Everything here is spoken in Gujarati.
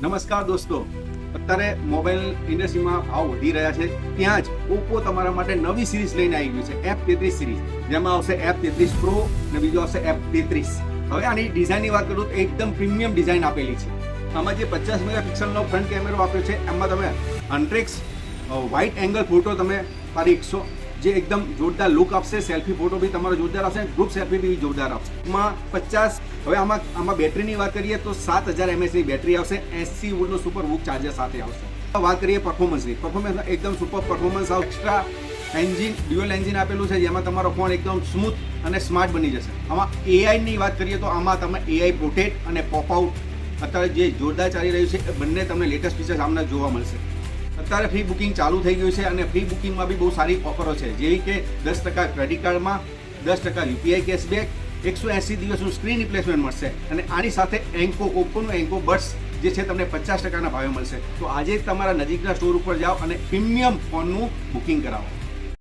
નમસ્કાર દોસ્તો, અત્યારે મોબાઈલ ઇન્ડસ્ટ્રીમાં ભાવ વધી રહ્યા છે, ત્યાં જ ઓપ્પો તમારા માટે નવી સિરીઝ લઈને આવી ગયું છે, F33 સિરીઝ, જેમાં આવશે F33 પ્રો અને બીજો આવશે F33. હવે આની ડિઝાઇનની વાત કરું તો એકદમ પ્રીમિયમ ડિઝાઇન આપેલી છે. આમાં જે 50 મેગાપિક્સલનો ફ્રન્ટ કેમેરો આપ્યો છે, એમાં તમે હન્ટ્રેક્સ વાઇડ એંગલ ફોટો તમે પાડી શકશો, જે એકદમ જોરદાર લુક આપશે. સેલ્ફી ફોટો બી તમારો જોરદાર આવશે, ગ્રુપ સેલ્ફી બી જોરદાર આવશે. એમાં 50 હવે આમાં બેટરીની વાત કરીએ તો 7000 mAh ની બેટરી આવશે, 80 વોલ્ટનો સુપર વૂક ચાર્જર સાથે આવશે. વાત કરીએ પરફોર્મન્સ એકદમ સુપર પરફોર્મન્સ આવશે. એક્સ્ટ્રા એન્જિન ડ્યુઅલ એન્જિન આપેલું છે, જેમાં તમારો ફોન એકદમ સ્મૂથ અને સ્માર્ટ બની જશે. આમાં એઆઈની વાત કરીએ તો આમાં તમે એઆઈ પ્રોટેક્ટ અને પોપ આઉટ અત્યારે જે જોરદાર ચાલી રહ્યું છે, એ બંને તમને લેટેસ્ટ ફીચર્સ આમને જોવા મળશે. અત્યારે ફ્રી બુકિંગ ચાલુ થઈ ગયું છે અને ફ્રી બુકિંગમાં બી બહુ સારી ઓફરો છે, જેવી કે 10% ક્રેડિટ કાર્ડમાં, 10% યુપીઆઈ કેશબેક, 180 દિવસનું સ્ક્રીન રિપ્લેસમેન્ટ મળશે અને આની સાથે ઓપ્પોનું એન્કો બડ્સ જે છે તમને 50% ભાવે મળશે. તો આજે તમારા નજીકના સ્ટોર ઉપર જાઓ અને પ્રીમિયમ ફોનનું બુકિંગ કરાવો.